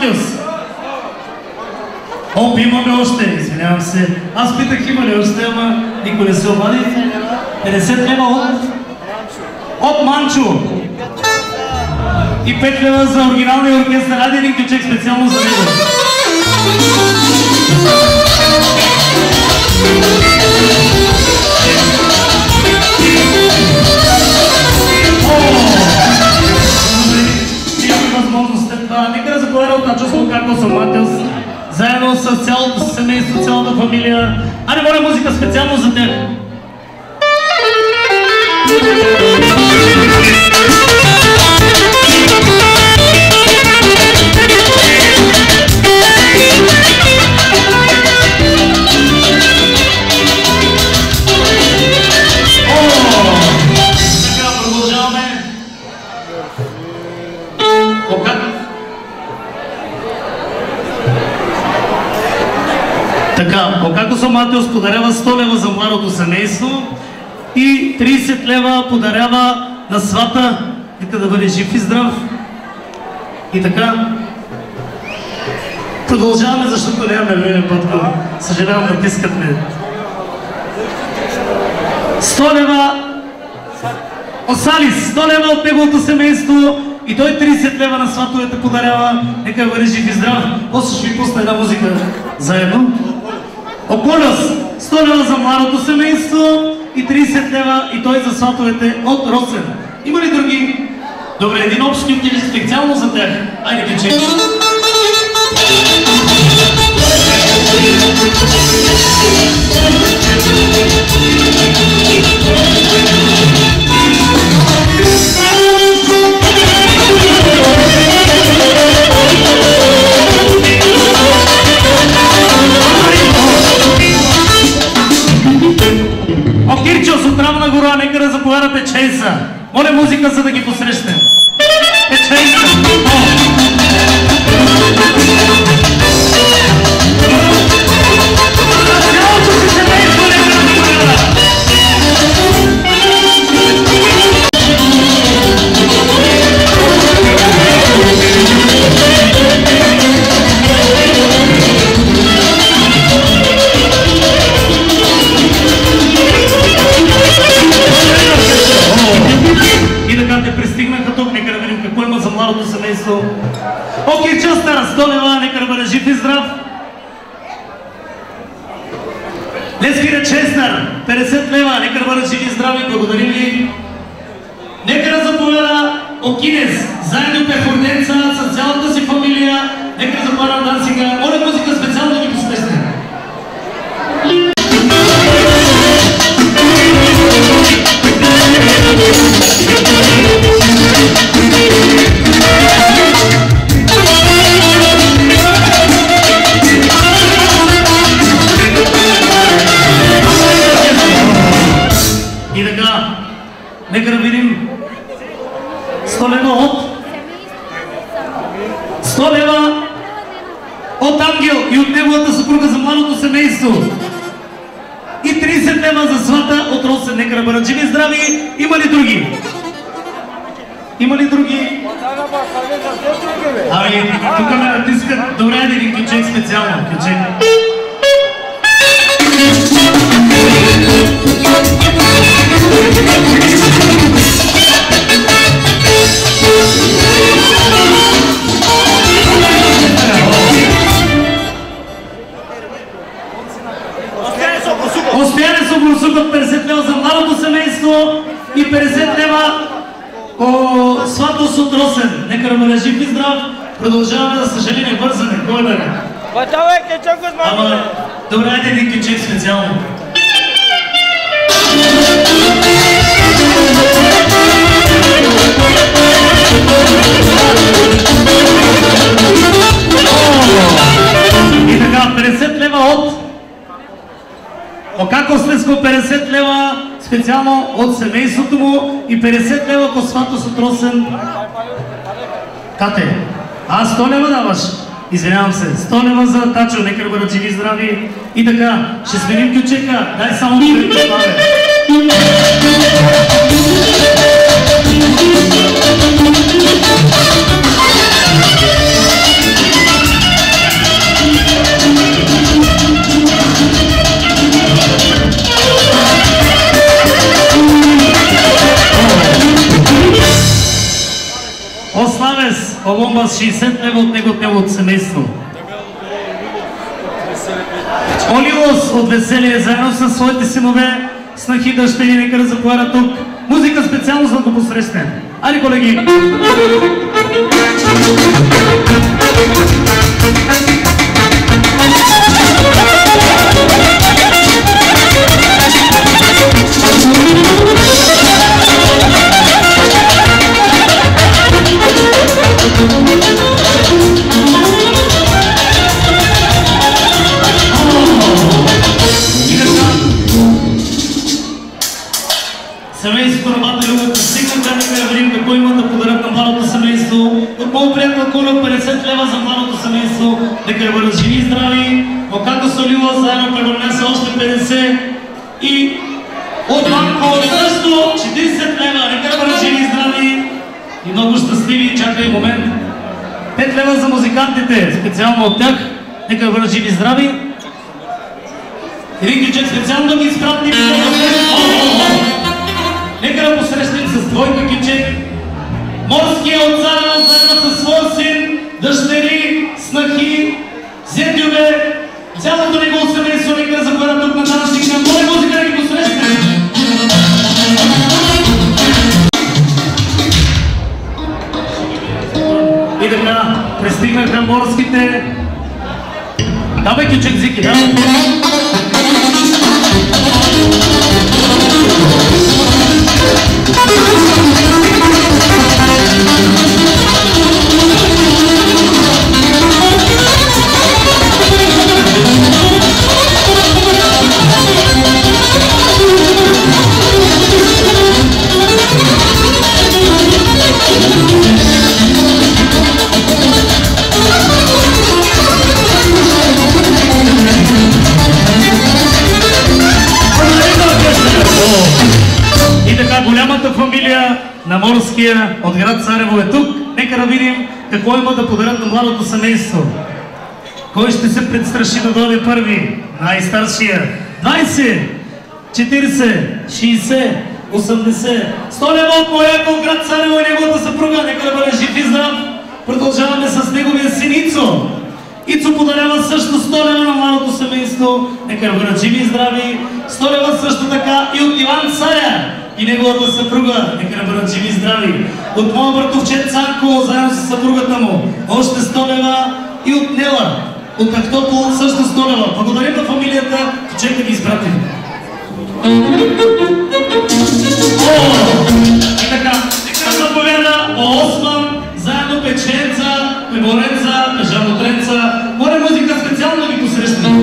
Матеус. Оп, имаме още, извинявам се. Аз питах има ли още, ама никой не се обади. 50 лева от Манчо. И 5 лева за оригиналния оркестър. Айде един ключек специално за него. Нека да заповяда от Начо Карлос Матеус, заедно с цялото семейство, цялата фамилия. Айде, моля, музика специално за тях. Окакос Матеус подарява 100 лева за младото семейство и 30 лева подарява на свата. Нека да бъде жив и здрав. И така, продължаваме, защото нямаме време, Пътко. Съжалявам, натискат ме. 100 лева Осалис, 100 лева от неговото семейство и той 30 лева на сватовете подарява. Нека бъде жив и здрав. После ще ви пусна една музика заедно. Околюс, 100 лева за младото семейство и 30 лева и той за сватовете от Росен. Има ли други? Добре, един общ отиде специално за тях. Айде, ключе. О, Кирчо, с отравна гора, нека да заповядате Чейса. Моля музика, за да ги посрещнем. Чейса. И така те пристигнаха тук, нека да видим какво има за младото семейство. Окей, Честър, 100 лева, нека да бъде жив и здрав. Лескира Честър, 50 лева, нека да бъде жив и здрави, благодарим ви. Нека да заповяда Окинес, заедно перформанса с цялата си фамилия. Нека да заповяда Дансинга. Моля музика специално да ги посрещне. И така, нека да видим 100 лева от Ангел и от неговата съпруга за младото семейство. И 30 лева за свата от Росен. Нека да бъдат живи и здрави. Има ли други? Има ли други? Ами, тук ме натискат. Добре, да един ключек специално. Ключек. Остояне с обрусукът 50 лева за младото семейство и 50 лева по сватост от Росен. Нека да бъде жив и здрав. Продължаваме, за съжаление, бързане. Кой да е? Ама, добре, айде един ключек специално. И така, 50 лева от Окакослеско, 50 лева специално от семейството му и 50 лева по сватост от Росен. Кате, 100 лева даваш? Извинявам се, 100 лева за Тачо, нека да бъдат живи и здрави. И така, ще сменим ключека, дай само да ви представя. Ославес Оломба с 60 лева от неговото семейство. Оливос от Веселие заедно със своите синове, снахи, дъщери, нека да заповядат тук. Музика специално за да го посрещнем. Айде, колеги! Семейството на Бата Любов пристигнаха, нека да видим какво имат да подарят на младото семейство. Отново приятна Коля, 50 лева за младото семейство, нека да бъдат живи и здрави. Окато Солила заедно превърнесе още 50 и от Банко също 40 лева, нека да бъдат живи и здрави и много щастливи. Чакай момент. 5 лева за музикантите, специално от тях, нека да бъдат живи и здрави. Един ключек специално да ги изпратим. Нека да посрещнем с двойка кючек. Морския от Царево заедно със своя син, дъщери, снахи, зетюве, цялото негово семейство, нека да заповядат тук на данъчника. Моля музика да ги посрещнем. И така, пристигнаха морските. Давай кючек, Зики, да? И така, голямата фамилия на Морския от град Царево е тук. Нека да видим какво има да подарят на младото семейство. Кой ще се предстраши да дойде първи? Най-старшия. 20, 40, 60, 80, 100 лева от моя от град Царево и неговата съпруга. Нека да бъде жив и здрав. Продължаваме с неговия син Ицо. Ицо подарява също 100 лева на младото семейство. Нека да бъдат живи и здрави. 100 лева също така и от Иван Царя и неговата съпруга. Нека да бъдат живи и здрави. От моя братовчет Цанко, заедно с съпругата му. Още 100 лева и от Нела. От Актопол също 100 лева. Благодарим на фамилията, че да ги изпратим. И така, нека да заповяда Осман, заедно Печенца, Пеборенца, Пежанотренца. Моля музика специално да ги посрещнем.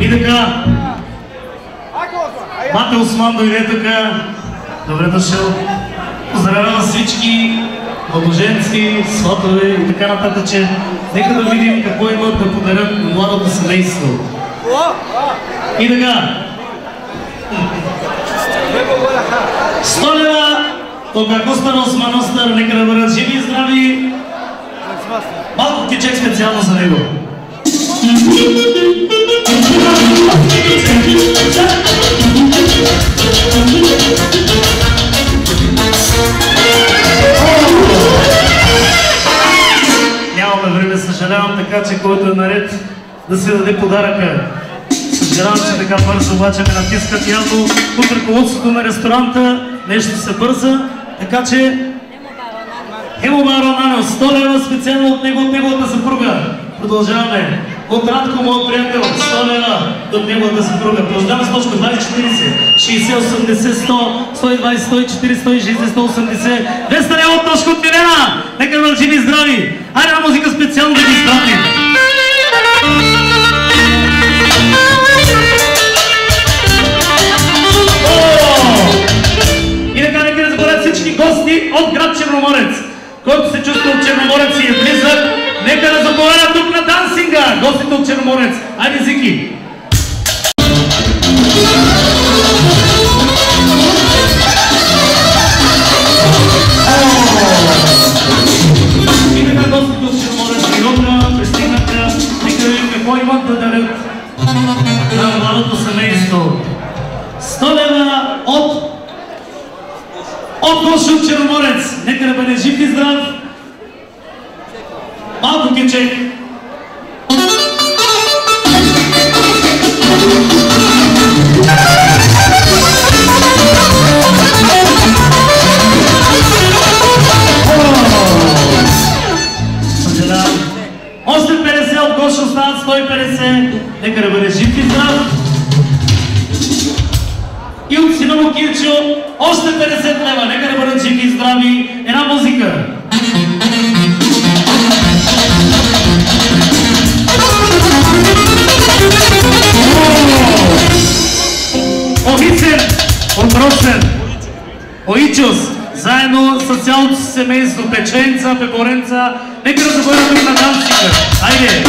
И така, Бата Осман дойде така. Добре дошъл. Поздравява всички младоженци, сватове и така нататък. Нека да видим какво имат да подарят на младото семейство. И така, 100 лева от Акостър Осман Остър, нека да бъдат живи и здрави. Малко кючек специално за него. Нямаме време, съжалявам, така че който е наред да се даде подаръка. Съжалявам, че така бързо обаче ме натискат. Явно от ръководството на ресторанта нещо се бърза, така че Хемобаро Нанел, 100 лева специално от него, от неговата съпруга. Продължаваме. От Радко, моят приятел, 100 лева от неговата съпруга. Продължаваме с точка 20, 40, 60, 80, 100, 120, 140, 160, 180, 200 лева от точка от Милена. Нека да бъдат живи и здрави. Айде на музика специално да ги изпратим. И така, нека да забравят всички гости от град Черноморец. Който се чувства от Черноморец и е близък, нека да заповядат тук на дансинга. Гостите от Черноморец. Айде, Зики! И така, гостите от Черноморец пристигнаха. Нека да видим какво имат да дарят. ключек. Още 50 от Гоша остават 150. Нека да бъде жив и здрав. И от сина му Кирчо още 50 лева. Нека да бъдат живи и здрави. Една музика. Овицен от Росен. Оичос. Заедно с цялото си семейство, печенца, пеборенца, нека да забавя тук на Данцинга. Айде!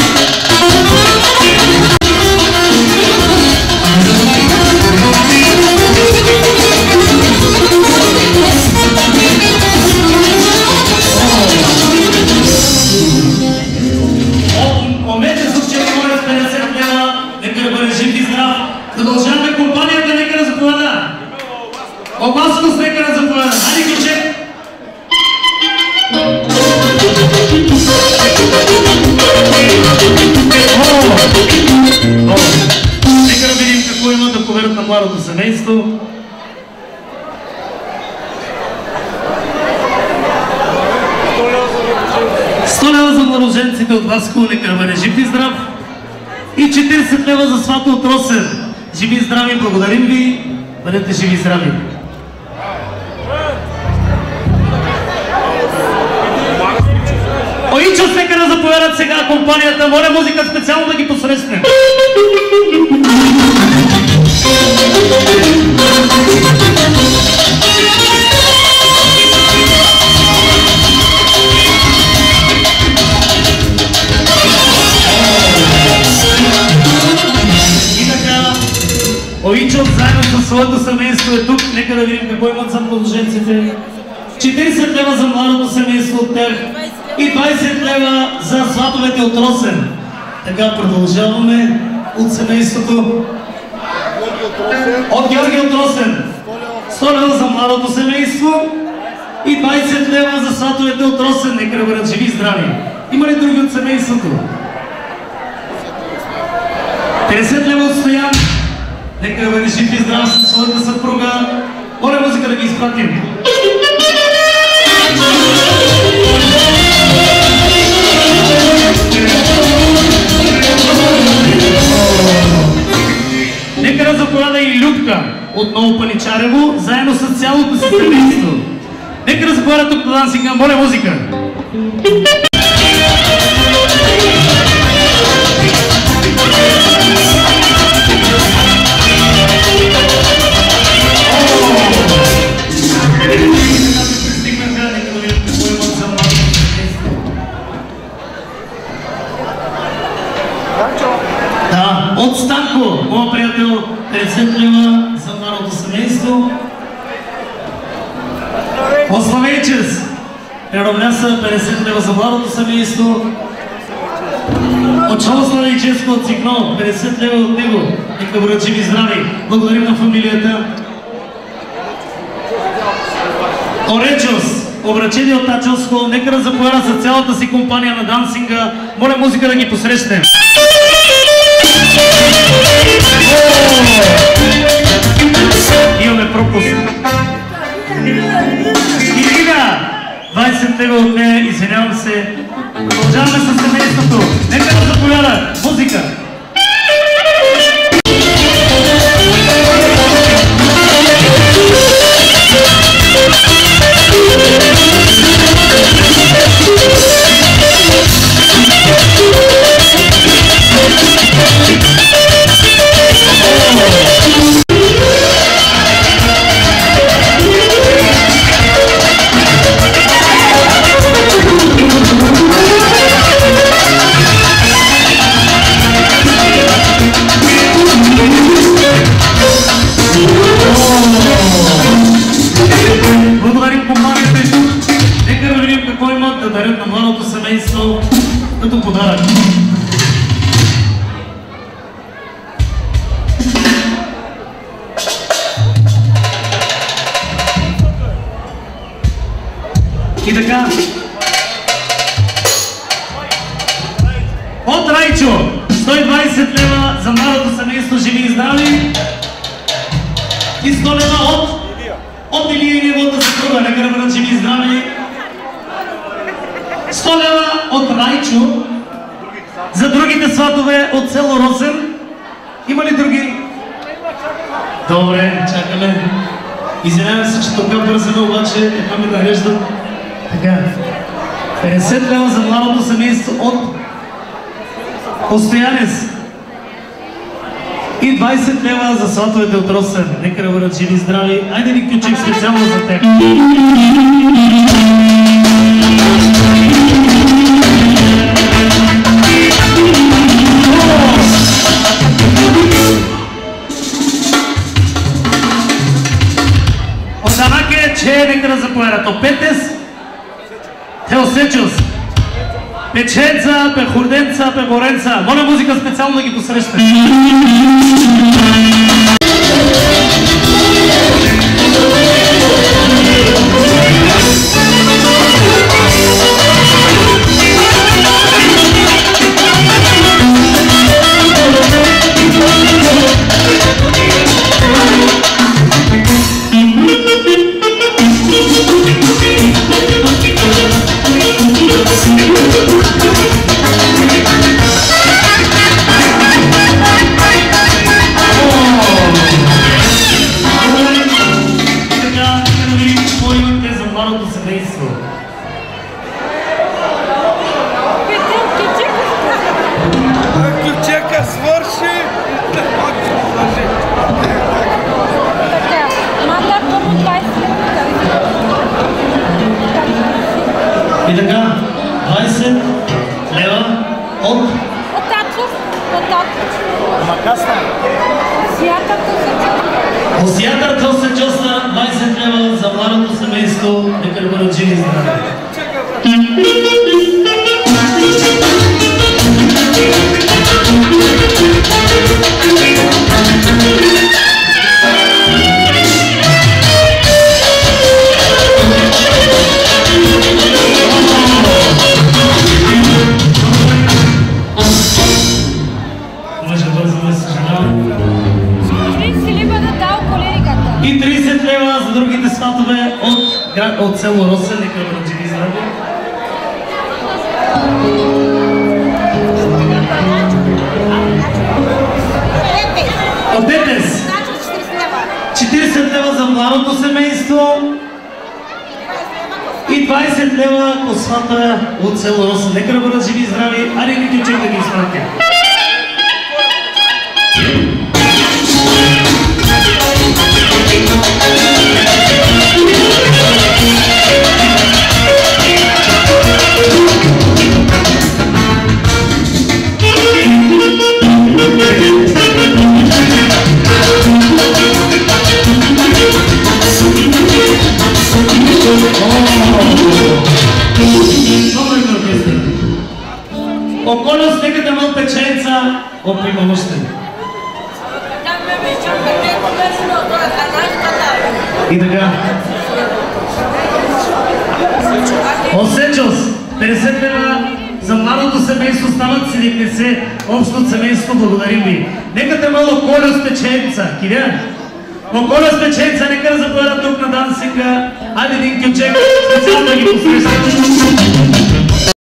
Момента с червонец 50 лева, нека да бъде жив и здрав. Продължаваме компанията, нека да заповяда. Обасност, нека да заповяда. Хайде, ключек! Нека да видим какво има да поверят на младото семейство. За младоженците от Васко, нека да бъде жив и здрав. И 40 лева за свата от Росен. Живи и здрави, благодарим ви. Бъдете живи и здрави. Оичос, нека да заповядат сега компанията. Моля музика специално да ги посрещнем. Оичос заедно със своето семейство е тук. Нека да видим какво имат за младоженците. 40 лева за младото семейство от тях и 20 лева за сватовете от Росен. Така продължаваме от семейството. От Георги от Росен. 100 лева за младото семейство и 20 лева за сватовете от Росен. Нека да бъдат живи и здрави. Има ли други от семейството? 50 лева от Стоян. Нека да бъде жив и здрав със своята съпруга. Моля музика да ги изпратим. Нека да заповяда и Любка от Ново Паничарево, заедно с цялото си семейство. Нека да заповяда тук на Данцинга. Моля музика. Да, от Станко, моят приятел, 50 лева за младото семейство. От Славейчес, Еромляса, 50 лева за младото семейство. От Чало Славейческо, от Цикно, 50 лева от него. Нека бъдат живи и здрави. Благодарим на фамилията. Оречос, обрачени от Тачовско, нека да заповяда за цялата си компания на Данцинга. Моля музика да ги посрещнем. Имаме пропуск. Ирина! 20 лева от нея, извинявам се. Продължаваме с семейството. Нека да заповяда. Музика! Благодарим компанията и тук. Нека да видим какво имат да дарят на младото семейство като подарък. И така, И 100 лева от Илия и неговата съпруга. Нека да бъдат живи и здрави. 100 лева от Райчо. За другите сватове от село Росен. Има ли други? Добре, чакаме. Извинявам се, че тук бързаме, обаче така ми нареждат. Така. 50 лева за младото семейство от Постоянец. И 20 лева за сватовете от Росен. Нека да бъдат живи и здрави. Айде ни ключик специално за теб. Отанаке, че нека да заповядат. Опетес, Теосечос, Печенца, Пехурденца, Пегоренца. Моля музика специално да ги посреща. И така, 20 лева от... От Татов. Макасна. Осиятър Тосечоса, 20 лева за младото семейство. Нека да бъдат живи и здрави. И 30 лева за другите сватове от село Росен. Нека да бъдат живи и здрави. От Детес 40 лева за младото семейство и 20 лева по свата от село Росен. Нека да бъдат живи и здрави. Айде ги ключек да ги изпратим. Около снегата мал Печенца от Примамощен. И така. Осечос, 50 лева за младото семейство, стават 70 общо от семейство, благодарим ви. Нека те мало Около с Печенца, кидя? Около с Печенца, нека да заповядат тук на дансинга. Айде един кючек, специално да ги посрещат.